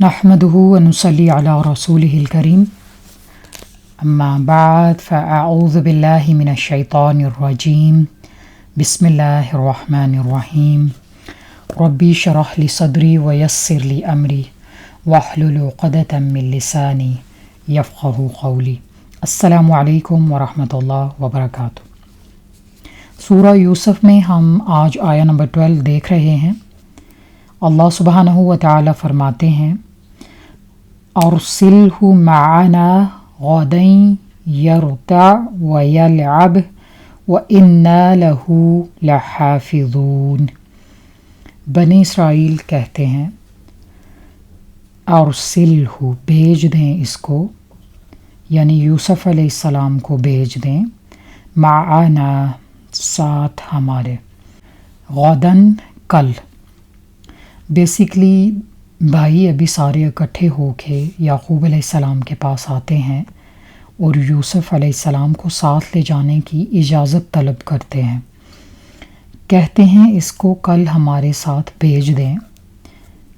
نحمده ونصلي على رسوله الكريم اما بعد فاعوذ بالله من الشيطان الرجيم بسم الله الرحمن الرحيم ربي اشرح لي صدري ويسر لي امري واحلل عقدة من لساني يفقهوا قولي. السلام علیکم ورحمۃ اللہ وبرکاتہ. سورہ یوسف میں ہم آج آیا نمبر 12 دیکھ رہے ہیں. اللہ سبحانہ و تعالی فرماتے ہیں ارسلہ معنا غدا یرتع ویلعب وانا لہ لحافظون. بنی اسرائیل کہتے ہیں ارسلہ بھیج دیں اس کو، یعنی یوسف علیہ السلام کو بھیج دیں، معنا ساتھ ہمارے، غدن کل. بیسیکلی بھائی ابھی سارے اکٹھے ہو کے یعقوب علیہ السلام کے پاس آتے ہیں اور یوسف علیہ السلام کو ساتھ لے جانے کی اجازت طلب کرتے ہیں. کہتے ہیں اس کو کل ہمارے ساتھ بھیج دیں.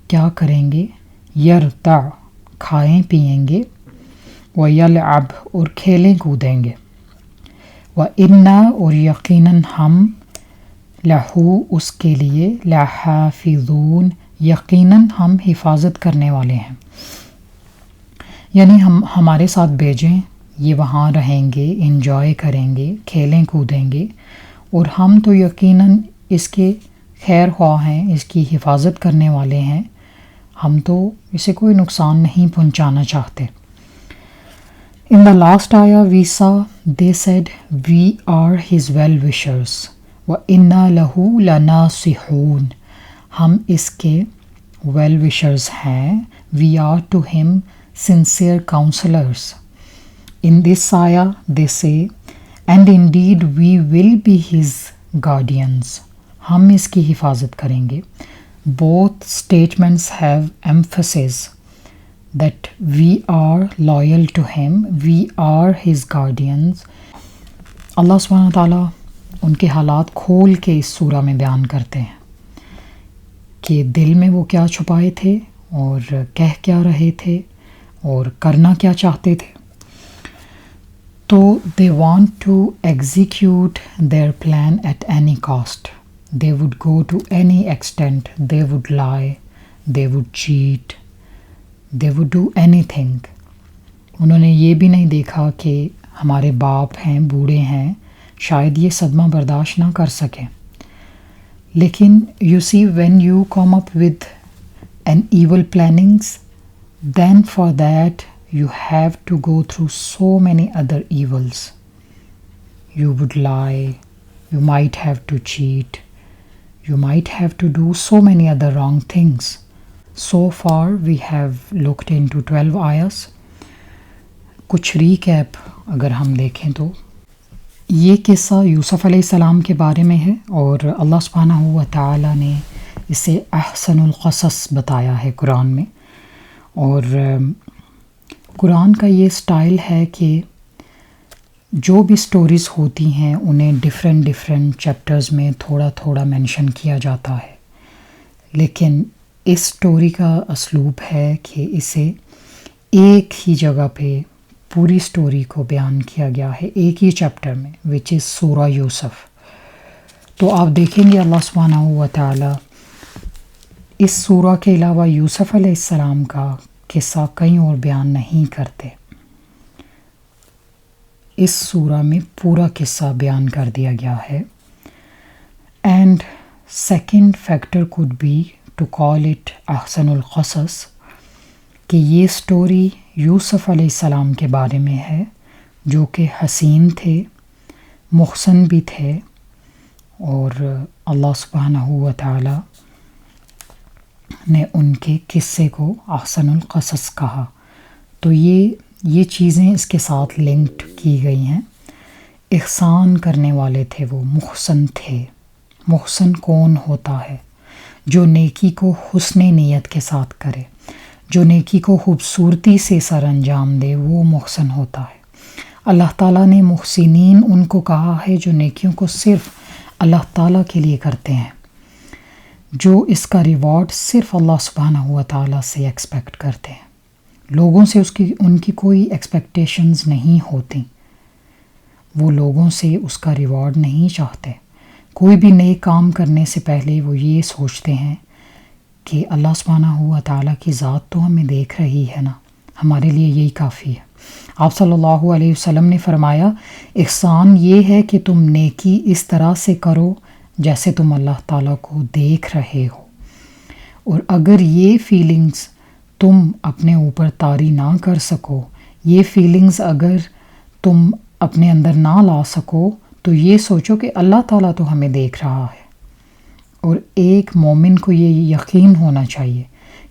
کیا کریں گے؟ یرتع کھائیں پیئیں گے، ویلعب اور کھیلیں کودیں گے، وانا اور یقیناً ہم لہو اس کے لیے لحافظون یقیناً ہم حفاظت کرنے والے ہیں. یعنی ہمارے ساتھ بھیجیں، یہ وہاں رہیں گے، انجوائے کریں گے، کھیلیں کودیں گے، اور ہم تو یقیناً اس کے خیر خواہ ہیں، اس کی حفاظت کرنے والے ہیں. ہم تو اسے کوئی نقصان نہیں پہنچانا چاہتے. In the last ayah we saw they said we are his well wishers وَإِنَّا لَهُ لَنَاصِحُونَ. ہم اس کے well wishers ہیں. We are to him sincere counselors. In this ayah they say and indeed we will be his guardians. ہم اس کی حفاظت کریں گے. Both statements have emphasis that we are loyal to him, we are his guardians. اللہ سبحانہ وتعالیٰ ان کے حالات کھول کے اس سورہ میں بیان کرتے ہیں کہ دل میں وہ کیا چھپائے تھے اور کہہ کیا رہے تھے اور کرنا کیا چاہتے تھے. تو they want to execute their plan at any cost. They would go to any extent. They would lie, they would cheat, they would do anything. انہوں نے یہ بھی نہیں دیکھا کہ ہمارے باپ ہیں، بوڑھے ہیں، شاید یہ صدمہ برداشت نہ کر سکیں. لیکن you see when you come up with an evil plannings, then for that you have to go through so many other evils. You would lie, you might have to cheat, you might have to do so many other wrong things. So far we have looked into 12 ayahs. کچھ recap اگر ہم دیکھیں تو یہ قصہ یوسف علیہ السلام کے بارے میں ہے، اور اللہ سبحانہ و تعالیٰ نے اسے احسن القصص بتایا ہے قرآن میں. اور قرآن کا یہ سٹائل ہے کہ جو بھی سٹوریز ہوتی ہیں انہیں ڈیفرنٹ چیپٹرز میں تھوڑا تھوڑا مینشن کیا جاتا ہے، لیکن اس سٹوری کا اسلوب ہے کہ اسے ایک ہی جگہ پہ پوری سٹوری کو بیان کیا گیا ہے، ایک ہی چیپٹر میں، وچ از سورہ یوسف. تو آپ دیکھیں گے اللہ سبحانہ و تعالیٰ اس سورہ کے علاوہ یوسف علیہ السلام کا قصہ کہیں اور بیان نہیں کرتے. اس سورہ میں پورا قصہ بیان کر دیا گیا ہے. And second factor could be to call it احسن القصص کہ یہ سٹوری یوسف علیہ السلام کے بارے میں ہے، جو کہ حسین تھے، محسن بھی تھے، اور اللہ سبحانہ و تعالی نے ان کے قصے کو احسن القصص کہا. تو یہ چیزیں اس کے ساتھ لنکڈ کی گئی ہیں. احسان کرنے والے تھے، وہ محسن تھے. محسن کون ہوتا ہے؟ جو نیکی کو حسن نیت کے ساتھ کرے، جو نیکی کو خوبصورتی سے سر انجام دے، وہ محسن ہوتا ہے. اللہ تعالیٰ نے محسنین ان کو کہا ہے جو نیکیوں کو صرف اللہ تعالیٰ کے لیے کرتے ہیں. جو اس کا ریوارڈ صرف اللہ سبحانہ و تعالیٰ سے ایکسپیکٹ کرتے ہیں. لوگوں سے ان کی کوئی ایکسپیکٹیشنز نہیں ہوتی. وہ لوگوں سے اس کا ریوارڈ نہیں چاہتے. کوئی بھی نئے کام کرنے سے پہلے وہ یہ سوچتے ہیں کہ اللہ سبحانہ و تعالیٰ کی ذات تو ہمیں دیکھ رہی ہے نا، ہمارے لیے یہی کافی ہے. آپ صلی اللہ علیہ وسلم نے فرمایا احسان یہ ہے کہ تم نیکی اس طرح سے کرو جیسے تم اللہ تعالیٰ کو دیکھ رہے ہو، اور اگر یہ فیلنگز تم اپنے اوپر طاری نہ کر سکو، یہ فیلنگز اگر تم اپنے اندر نہ لا سکو، تو یہ سوچو کہ اللہ تعالیٰ تو ہمیں دیکھ رہا ہے. اور ایک مومن کو یہ یقین ہونا چاہیے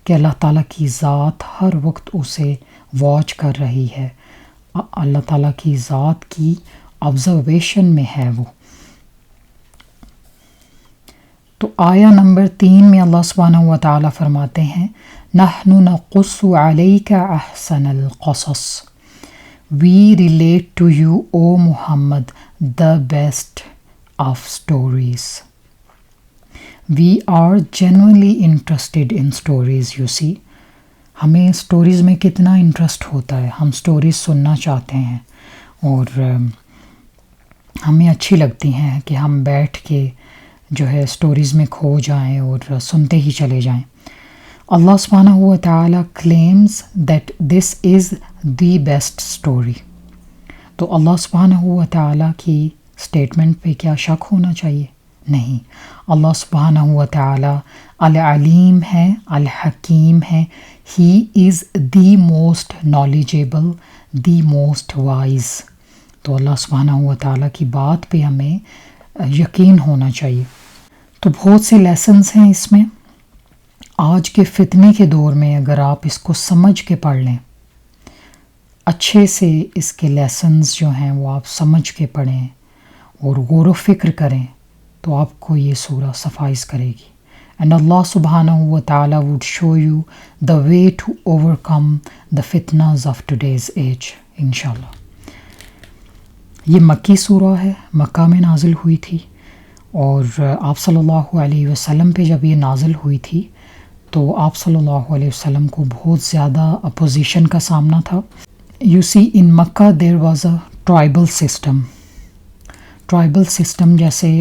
کہ اللہ تعالیٰ کی ذات ہر وقت اسے واچ کر رہی ہے، اللہ تعالیٰ کی ذات کی آبزرویشن میں ہے وہ. تو آیہ نمبر 3 میں اللہ سبحانہ و تعالیٰ فرماتے ہیں نحن نقص علیک احسن القصص. We relate to you, O Muhammad, the best of stories. We are genuinely interested in stories, you see. ہمیں سٹوریز میں کتنا انٹرسٹ ہوتا ہے، ہم سٹوریز سننا چاہتے ہیں اور ہمیں اچھی لگتی ہیں کہ ہم بیٹھ کے جو ہے سٹوریز میں کھو جائیں اور سنتے ہی چلے جائیں. اللہ سبحانہ و تعالیٰ claims that this is the best story. تو اللہ سبحانہ و تعالیٰ کی سٹیٹمنٹ پہ کیا شک ہونا چاہیے؟ نہیں. اللہ سبحانہ و تعالیٰ العلیم ہے، الحکیم ہے. He is the most knowledgeable, the most wise. تو اللہ سبحانہ و تعالیٰ کی بات پہ ہمیں یقین ہونا چاہیے. تو بہت سے لیسنز ہیں اس میں. آج کے فتنے کے دور میں اگر آپ اس کو سمجھ کے پڑھ لیں، اچھے سے اس کے لیسنز جو ہیں وہ آپ سمجھ کے پڑھیں اور غور و فکر کریں تو آپ کو یہ سورہ سفائز کرے گی. And Allah subhanahu wa ta'ala would show you the way to overcome the fitnas of today's age, inshallah. یہ مکی سورہ ہے، مکہ میں نازل ہوئی تھی، اور آپ صلی اللہ علیہ وسلم پہ جب یہ نازل ہوئی تھی تو آپ صلی اللہ علیہ وسلم کو بہت زیادہ اپوزیشن کا سامنا تھا. You see, in Makkah there was a tribal system. Tribal system جیسے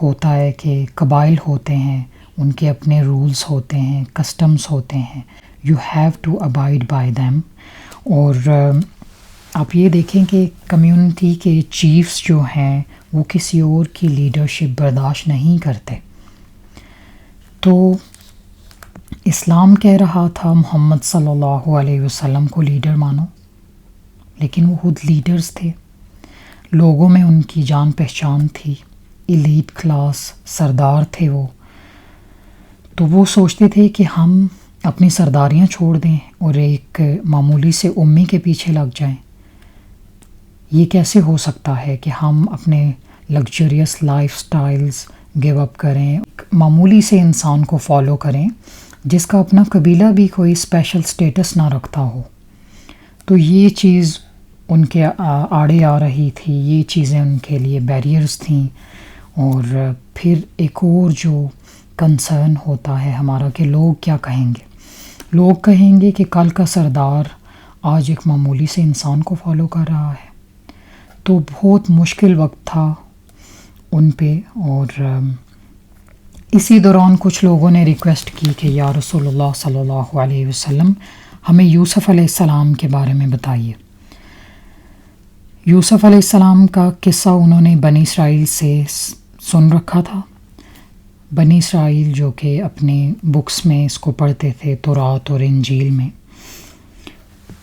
ہوتا ہے کہ قبائل ہوتے ہیں، ان کے اپنے رولز ہوتے ہیں، کسٹمز ہوتے ہیں. You have to abide by them. اور آپ یہ دیکھیں کہ کمیونٹی کے چیفز جو ہیں وہ کسی اور کی لیڈرشپ برداشت نہیں کرتے. تو اسلام کہہ رہا تھا محمد صلی اللہ علیہ وسلم کو لیڈر مانو، لیکن وہ خود لیڈرز تھے. لوگوں میں ان کی جان پہچان تھی، ایلیٹ کلاس سردار تھے وہ. تو وہ سوچتے تھے کہ ہم اپنی سرداریاں چھوڑ دیں اور ایک معمولی سے امی کے پیچھے لگ جائیں. یہ کیسے ہو سکتا ہے کہ ہم اپنے luxurious life styles give up کریں، معمولی سے انسان کو فالو کریں جس کا اپنا قبیلہ بھی کوئی اسپیشل سٹیٹس نہ رکھتا ہو. تو یہ چیز ان کے آڑے آ رہی تھی، یہ چیزیں ان کے لیے بیریئرز تھیں. اور پھر ایک اور جو کنسرن ہوتا ہے ہمارا کہ لوگ کیا کہیں گے. لوگ کہیں گے کہ کل کا سردار آج ایک معمولی سے انسان کو فالو کر رہا ہے. تو بہت مشکل وقت تھا ان پہ. اور اسی دوران کچھ لوگوں نے ریکویسٹ کی کہ یا رسول اللہ صلی اللہ علیہ وسلم ہمیں یوسف علیہ السلام کے بارے میں بتائیے. یوسف علیہ السلام کا قصہ انہوں نے بنی اسرائیل سے سن رکھا تھا. بنی اسرائیل جو کہ اپنے بکس میں اس کو پڑھتے تھے، تورات اور انجیل میں.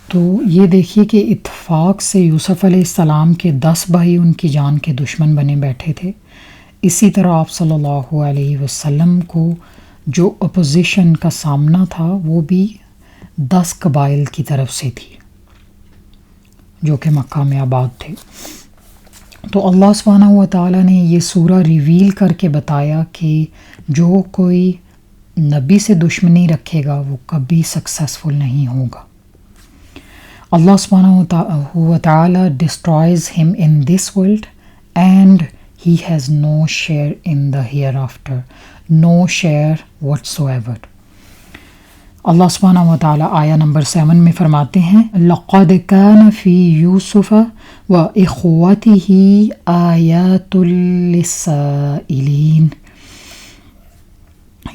تو یہ دیکھیے کہ اتفاق سے یوسف علیہ السلام کے 10 بھائی ان کی جان کے دشمن بنے بیٹھے تھے. اسی طرح آپ صلی اللہ علیہ وسلم کو جو اپوزیشن کا سامنا تھا وہ بھی 10 قبائل کی طرف سے تھی جو کہ مکہ میں آباد تھے. تو اللہ سبحانہ و تعالیٰ نے یہ سورہ ریویل کر کے بتایا کہ جو کوئی نبی سے دشمنی رکھے گا وہ کبھی سکسیسفل نہیں ہوگا. اللہ سبحانہ و تعالیٰ destroys him in this world and He has no share in the hereafter. No share whatsoever. اللہ سبحانہ و تعالیٰ آیا نمبر 7 میں فرماتے ہیں لَقَدْ كَانَ فِي يُوسُفَ وَإِخْوَتِهِ آيَاتٌ لِلسَّائِلِينَ،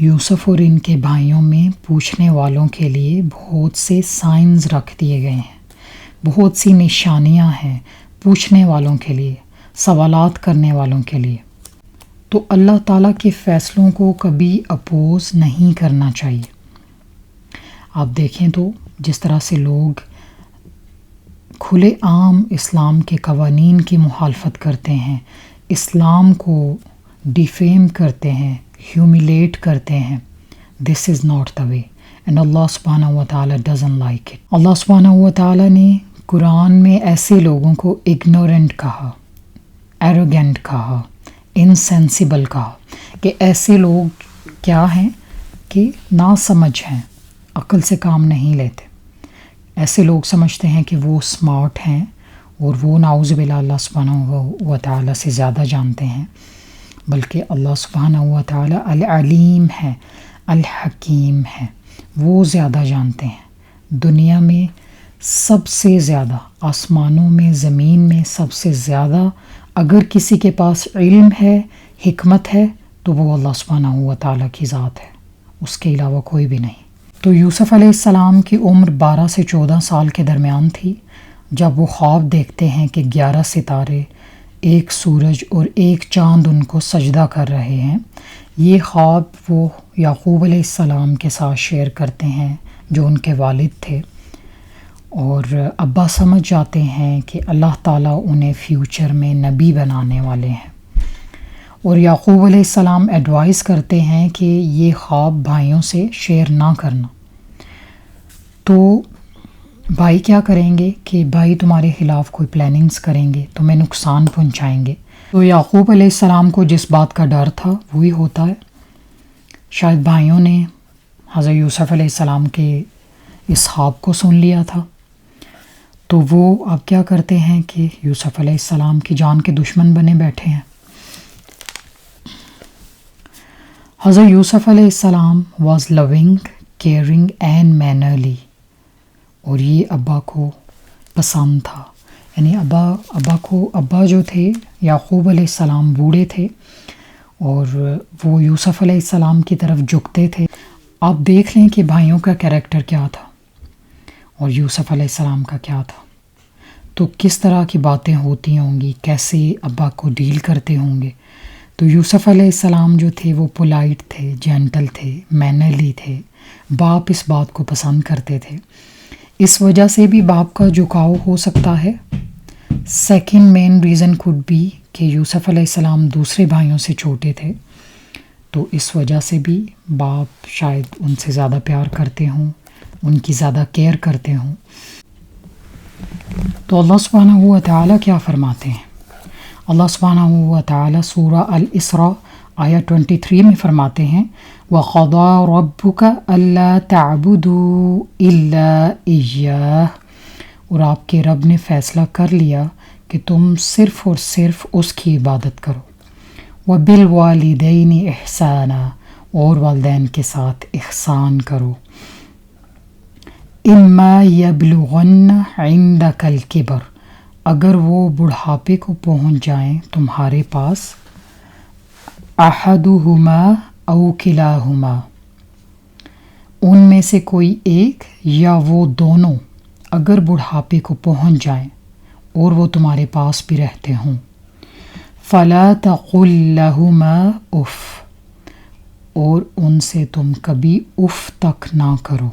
یوسف اور ان کے بھائیوں میں پوچھنے والوں کے لیے بہت سے سائنز رکھ دیے گئے ہیں، بہت سی نشانیاں ہیں پوچھنے والوں کے لیے، سوالات کرنے والوں کے لیے۔ تو اللہ تعالیٰ کے فیصلوں کو کبھی اپوز نہیں کرنا چاہیے۔ آپ دیکھیں تو جس طرح سے لوگ کھلے عام اسلام کے قوانین کی مخالفت کرتے ہیں، اسلام کو ڈیفیم کرتے ہیں، ہیومیلیٹ کرتے ہیں، دس is not the way, and اللہ سبحانہ و تعالیٰ ڈزنٹ لائک اٹ۔ اللہ سبحانہ و تعالیٰ نے قرآن میں ایسے لوگوں کو اگنورنٹ کہا، ایروگینٹ کہا، انسینسیبل کہا، کہ ایسے لوگ کیا ہیں کہ نا سمجھ ہیں، عقل سے کام نہیں لیتے۔ ایسے لوگ سمجھتے ہیں کہ وہ اسمارٹ ہیں اور وہ نعوذ باللہ اللہ سبحانہ و تعالیٰ سے زیادہ جانتے ہیں، بلکہ اللہ سبحانہ و تعالیٰ العلیم ہے، الحکیم ہے، وہ زیادہ جانتے ہیں۔ دنیا میں سب سے زیادہ، آسمانوں میں، زمین میں سب سے زیادہ اگر کسی کے پاس علم ہے، حکمت ہے، تو وہ اللہ سبحانہ و تعالیٰ کی ذات ہے، اس کے علاوہ کوئی بھی نہیں۔ تو یوسف علیہ السلام کی عمر 12 سے 14 سال کے درمیان تھی جب وہ خواب دیکھتے ہیں کہ 11 ستارے، ایک سورج اور ایک چاند ان کو سجدہ کر رہے ہیں۔ یہ خواب وہ یعقوب علیہ السلام کے ساتھ شیئر کرتے ہیں جو ان کے والد تھے، اور ابا سمجھ جاتے ہیں کہ اللہ تعالیٰ انہیں فیوچر میں نبی بنانے والے ہیں، اور یعقوب علیہ السلام ایڈوائز کرتے ہیں کہ یہ خواب بھائیوں سے شیئر نہ کرنا۔ تو بھائی کیا کریں گے کہ بھائی تمہارے خلاف کوئی پلاننگز کریں گے، تمہیں نقصان پہنچائیں گے۔ تو یعقوب علیہ السلام کو جس بات کا ڈر تھا وہی ہوتا ہے۔ شاید بھائیوں نے حضرت یوسف علیہ السلام کے اس خواب کو سن لیا تھا، تو وہ اب کیا کرتے ہیں کہ یوسف علیہ السلام کی جان کے دشمن بنے بیٹھے ہیں۔ حضرت یوسف علیہ السلام واز لونگ، کیئرنگ اینڈ مینرلی، اور یہ ابا کو پسند تھا، یعنی ابا جو تھے یعقوب علیہ السلام بوڑھے تھے اور وہ یوسف علیہ السلام کی طرف جھکتے تھے۔ آپ دیکھ لیں کہ بھائیوں کا کیریکٹر کیا تھا اور یوسف علیہ السلام کا کیا تھا، تو کس طرح کی باتیں ہوتی ہوں گی، کیسے ابا کو ڈیل کرتے ہوں گے۔ تو یوسف علیہ السلام جو تھے وہ پولائٹ تھے، جینٹل تھے، مینرلی تھے، باپ اس بات کو پسند کرتے تھے۔ اس وجہ سے بھی باپ کا جھکاؤ ہو سکتا ہے۔ Second main reason could be کہ یوسف علیہ السلام دوسرے بھائیوں سے چھوٹے تھے، تو اس وجہ سے بھی باپ شاید ان سے زیادہ پیار کرتے ہوں، ان کی زیادہ کیئر کرتے ہوں۔ تو اللہ سبحانہ و تعالیٰ کیا فرماتے ہیں؟ اللہ سبحانہ و تعالیٰ سورہ الاسراء آیہ 23 میں فرماتے ہیں وَقَضَىٰ رَبُّكَ أَلَّا تَعْبُدُوا إِلَّا إِيَّاهُ، اور آپ کے رب نے فیصلہ کر لیا کہ تم صرف اور صرف اس کی عبادت کرو۔ وَبِالْوَالِدَيْنِ إِحْسَانًا، اور والدین کے ساتھ احسان کرو۔ إِمَّا يَبْلُغَنَّ عِنْدَكَ الْكِبَرَ، اگر وہ بڑھاپے کو پہنچ جائیں تمہارے پاس، أَحَدُهُمَا أَوْ كِلَاهُمَا، ان میں سے کوئی ایک یا وہ دونوں اگر بڑھاپے کو پہنچ جائیں اور وہ تمہارے پاس بھی رہتے ہوں، فَلَا تَقُلْ لَهُمَا اُف، اور ان سے تم کبھی اف تک نہ کرو،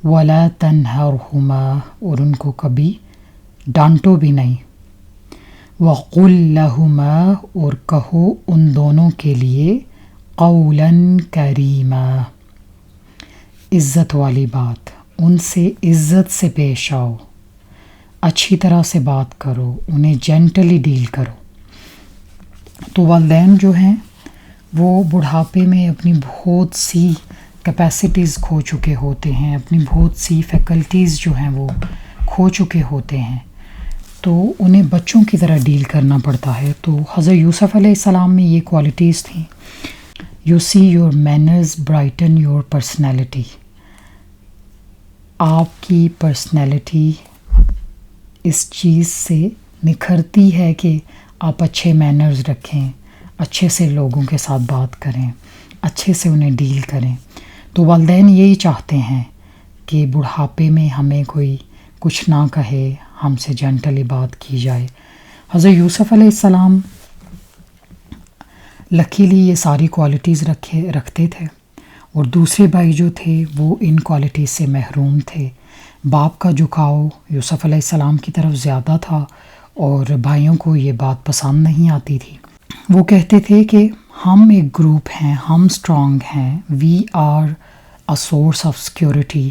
وَلَا تَنْهَرْهُمَا، اور ان کو کبھی ڈانٹو بھی نہیں، وَقُلْ لَهُمَا، اور کہو ان دونوں کے لیے قَوْلًا كَرِيمًا، عزت والی بات، ان سے عزت سے پیش آؤ، اچھی طرح سے بات کرو، انہیں جینٹلی ڈیل کرو۔ تو والدین جو ہیں وہ بڑھاپے میں اپنی بہت سی کیپیسٹیز کھو چکے ہوتے ہیں، اپنی بہت سی فیکلٹیز جو ہیں وہ کھو چکے ہوتے ہیں، تو انہیں بچوں کی طرح ڈیل کرنا پڑتا ہے. تو حضرت یوسف علیہ السلام میں یہ کوالٹیز تھیں. You see your manners Brighton your personality. آپ کی پرسنالٹی اس چیز سے نکھرتی ہے کہ آپ اچھے مینرز رکھیں، اچھے سے لوگوں کے ساتھ بات کریں، اچھے سے انہیں ڈیل کریں. تو والدین یہی چاہتے ہیں کہ بڑھاپے میں ہمیں کوئی کچھ نہ کہے، ہم سے جینٹلی بات کی جائے. حضرت یوسف علیہ السلام لکیلی یہ ساری کوالٹیز رکھتے تھے، اور دوسرے بھائی جو تھے وہ ان کوالٹیز سے محروم تھے. باپ کا جھکاؤ یوسف علیہ السلام کی طرف زیادہ تھا، اور بھائیوں کو یہ بات پسند نہیں آتی تھی. وہ کہتے تھے کہ ہم ایک گروپ ہیں، ہم اسٹرانگ ہیں، we are a source of security.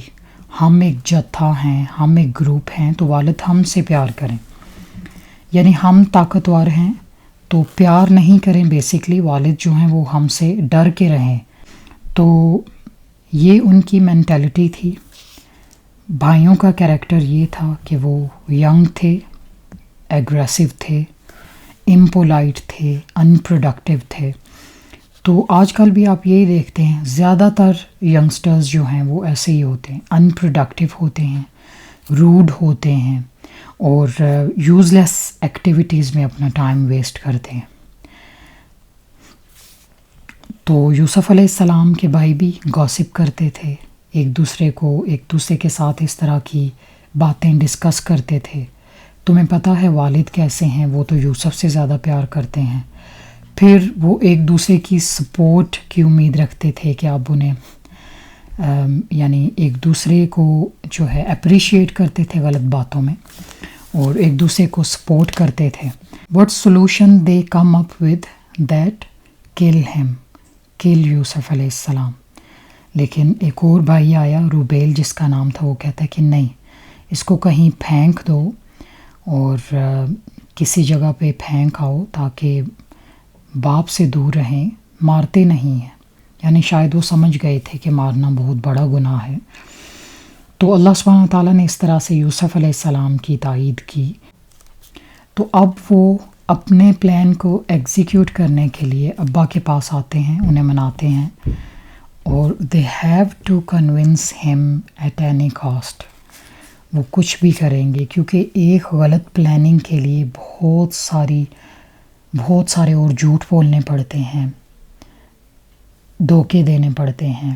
ہم ایک جتھا ہیں، ہم ایک گروپ ہیں، تو والد ہم سے پیار کریں. یعنی ہم طاقتور ہیں تو پیار نہیں کریں. بیسکلی والد جو ہیں وہ ہم سے ڈر کے رہیں. تو یہ ان کی مینٹیلٹی تھی. بھائیوں کا کیریکٹر یہ تھا کہ وہ ینگ تھے، ایگریسو تھے، امپولائٹ تھے، ان پروڈکٹیو تھے. تو آج کل بھی آپ یہی دیکھتے ہیں، زیادہ تر ینگسٹرز جو ہیں وہ ایسے ہی ہوتے ہیں، ان پروڈکٹیو ہوتے ہیں، روڈ ہوتے ہیں، اور یوز لیس ایکٹیویٹیز میں اپنا ٹائم ویسٹ کرتے ہیں. تو یوسف علیہ السلام کے بھائی بھی گاسپ کرتے تھے، ایک دوسرے کے ساتھ اس طرح کی باتیں ڈسکس کرتے تھے. تمہیں پتہ ہے والد کیسے ہیں، وہ تو یوسف سے زیادہ پیار کرتے ہیں. پھر وہ ایک دوسرے کی سپورٹ کی امید رکھتے تھے کہ آپ انہیں یعنی ایک دوسرے کو جو ہے اپریشیٹ کرتے تھے غلط باتوں میں، اور ایک دوسرے کو سپورٹ کرتے تھے. What solution they come up with that کل ہم، کل یوسف علیہ السلام. لیکن ایک اور بھائی آیا روبیل جس کا نام تھا، وہ کہتا ہے کہ نہیں، اس کو کہیں پھینک دو اور کسی جگہ پہ پھینک آؤ تاکہ باپ سے دور رہیں، مارتے نہیں ہیں. یعنی شاید وہ سمجھ گئے تھے کہ مارنا بہت بڑا گناہ ہے. تو اللہ سبحانہ تعالیٰ نے اس طرح سے یوسف علیہ السلام کی تائید کی. تو اب وہ اپنے پلان کو ایگزیکیوٹ کرنے کے لیے ابا کے پاس آتے ہیں، انہیں مناتے ہیں، اور دے ہیو ٹو کنونس ہم ایٹ اینی کاسٹ. وہ کچھ بھی کریں گے، کیونکہ ایک غلط پلاننگ کے لیے بہت سارے اور جھوٹ بولنے پڑتے ہیں، دھوکے دینے پڑتے ہیں.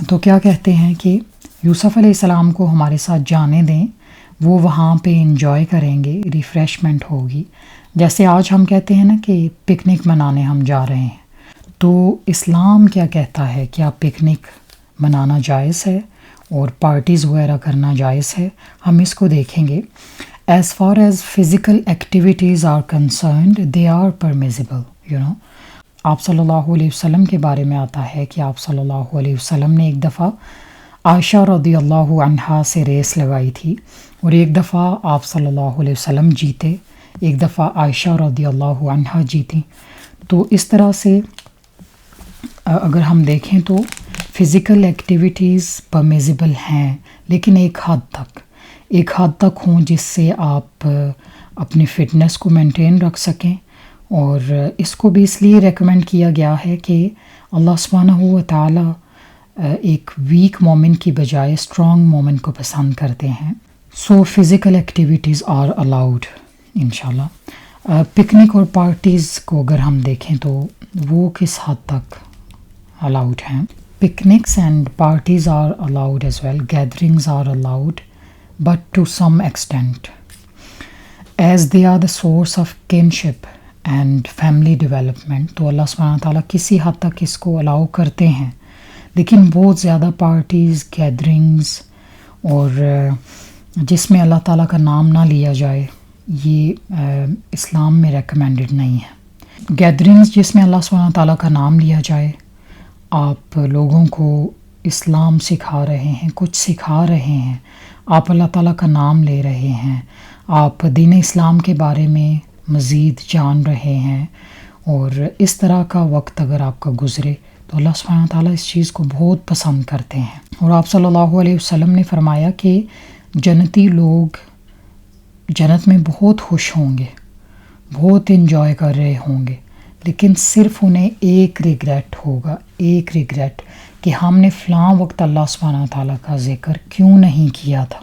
تو کیا کہتے ہیں کہ یوسف علیہ السلام کو ہمارے ساتھ جانے دیں، وہ وہاں پہ انجوائے کریں گے، ریفریشمنٹ ہوگی. جیسے آج ہم کہتے ہیں نا کہ پکنک منانے ہم جا رہے ہیں. تو اسلام کیا کہتا ہے؟ کیا پکنک منانا جائز ہے اور پارٹیز وغیرہ کرنا جائز ہے؟ ہم اس کو دیکھیں گے. As far as physical activities are concerned they are permissible. آپ صلی اللہ علیہ وسلم کے بارے میں آتا ہے کہ آپ صلی اللہ علیہ وسلم نے ایک دفعہ عائشہ رضی اللہ عنہا سے ریس لگائی تھی، اور ایک دفعہ آپ صلی اللہ علیہ وسلم جیتے، ایک دفعہ عائشہ رضی اللہ عنہا جیتی. تو اس طرح سے اگر ہم دیکھیں تو فزیکل ایکٹیویٹیز پرمیزیبل ہیں، لیکن ایک حد تک ہوں جس سے آپ اپنی فٹنس کو مینٹین رکھ سکیں. اور اس کو بھی اس لیے ریکمینڈ کیا گیا ہے کہ اللہ سبحانہ و تعالیٰ ایک ویک مومن کی بجائے اسٹرانگ مومن کو پسند کرتے ہیں. So physical activities are allowed انشاءاللہ. پکنک اور پارٹیز کو اگر ہم دیکھیں تو وہ کس حد تک الاؤڈ ہیں. Picnics and parties are allowed as well. Gatherings are allowed but to some extent as they are the source of kinship and family development. تو اللہ سبحانہ تعالیٰ کسی حد تک اس کو الاؤ کرتے ہیں، لیکن بہت زیادہ پارٹیز، گیدرنگز اور جس میں اللہ تعالیٰ کا نام نہ لیا جائے، یہ اسلام میں ریکمینڈڈ نہیں ہے. گیدرنگز جس میں اللہ سبحانہ تعالیٰ کا نام لیا جائے، آپ لوگوں کو اسلام سکھا رہے ہیں، کچھ سکھا رہے ہیں، آپ اللہ تعالیٰ کا نام لے رہے ہیں، آپ دین اسلام کے بارے میں مزید جان رہے ہیں، اور اس طرح کا وقت اگر آپ کا گزرے تو اللہ سبحانہ تعالیٰ اس چیز کو بہت پسند کرتے ہیں. اور آپ صلی اللہ علیہ وسلم نے فرمایا کہ جنتی لوگ جنت میں بہت خوش ہوں گے، بہت انجوائے کر رہے ہوں گے، لیکن صرف انہیں ایک ریگریٹ ہوگا، ایک ریگریٹ کہ ہم نے فلاں وقت اللہ سبحانہ تعالیٰ کا ذکر کیوں نہیں کیا تھا،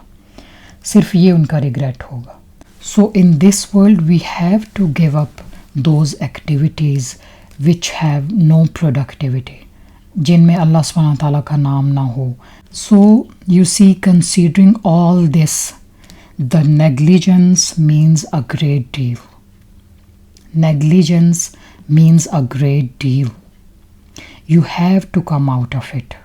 صرف یہ ان کا ریگریٹ ہوگا۔ So in this world we have to give up those activities which have no productivity, جن میں اللہ سبحانہ تعالیٰ کا نام نہ ہو۔ So you see considering all this, the negligence means a great deal. Negligence means a great deal. You have to come out of it.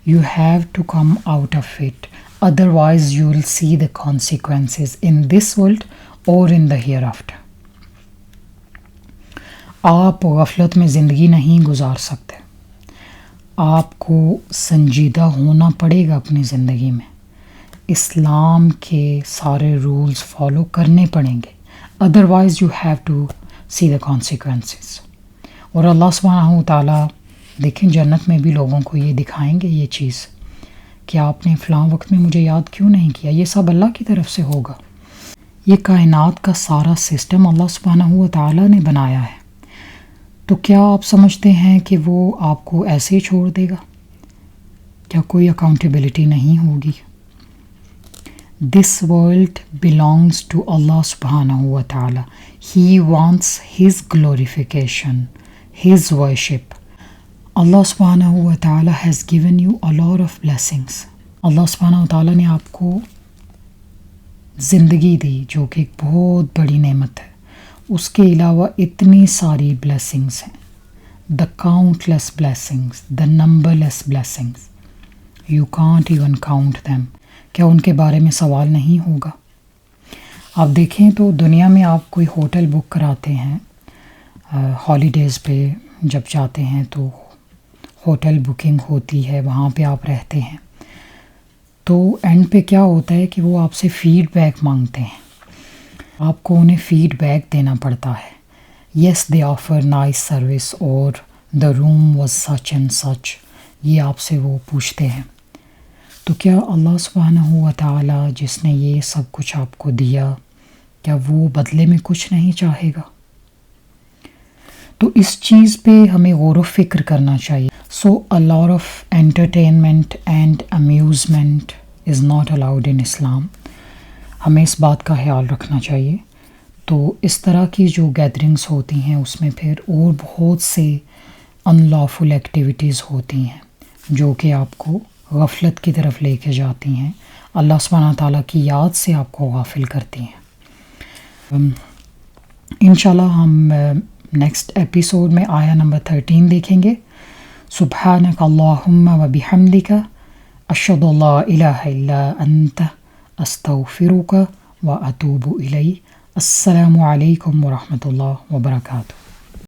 You have to come out of it. Otherwise, you will see the consequences in this world or in the hereafter. آپ غفلت میں زندگی نہیں گزار سکتے، آپ کو سنجیدہ ہونا پڑے گا اپنی زندگی میں، اسلام کے سارے رولز فالو کرنے پڑیں گے، otherwise you have to see the consequences. اور اللہ سبحانہ تعالیٰ دیکھیں جنت میں بھی لوگوں کو یہ دکھائیں گے یہ چیز کہ آپ نے فلاں وقت میں مجھے یاد کیوں نہیں کیا، یہ سب اللہ کی طرف سے ہوگا۔ یہ کائنات کا سارا سسٹم اللہ سبحانہ تعالیٰ نے بنایا ہے، تو کیا آپ سمجھتے ہیں کہ وہ آپ کو ایسے ہی چھوڑ دے گا؟ کیا کوئی اکاؤنٹیبلٹی نہیں ہوگی؟ This world belongs to Allah subhanahu wa ta'ala. He wants His glorification, His worship. Allah subhanahu wa ta'ala has given you a lot of blessings. Allah subhanahu wa ta'ala نے آپ کو زندگی دی جو کہ ایک بہت بڑی نعمت ہے، اس کے علاوہ اتنی ساری blessings ہیں، the countless blessings, the numberless blessings. You can't even count them. کیا ان کے بارے میں سوال نہیں ہوگا؟ آپ دیکھیں تو دنیا میں آپ کوئی ہوٹل بک کراتے ہیں، ہالیڈیز پہ جب جاتے ہیں تو ہوٹل بکنگ ہوتی ہے، وہاں پہ آپ رہتے ہیں، تو اینڈ پہ کیا ہوتا ہے کہ وہ آپ سے فیڈ بیک مانگتے ہیں، آپ کو انہیں فیڈ بیک دینا پڑتا ہے۔ یس دے آفر نائس سروس اور دا روم واز سچ اینڈ سچ، یہ آپ سے وہ پوچھتے ہیں۔ تو کیا اللہ سبحانہ و تعالیٰ جس نے یہ سب کچھ آپ کو دیا، کیا وہ بدلے میں کچھ نہیں چاہے گا؟ تو اس چیز پہ ہمیں غور و فکر کرنا چاہیے۔ سو a lot of entertainment and amusement is not allowed in اسلام، ہمیں اس بات کا خیال رکھنا چاہیے۔ تو اس طرح کی جو گیدرنگس ہوتی ہیں اس میں پھر اور بہت سے ان لافل ایکٹیویٹیز ہوتی ہیں جو کہ آپ کو غفلت کی طرف لے کے جاتی ہیں، اللہ سبحانہ تعالیٰ کی یاد سے آپ کو غافل کرتی ہیں۔ انشاءاللہ ہم نیکسٹ ایپیسوڈ میں آیا نمبر 13 دیکھیں گے۔ سبحانک اللہم و بحمدک، اشہد ان لا الہ الا انت، استغفرک و اتوب الیک۔ السلام علیکم ورحمۃ اللہ وبرکاتہ۔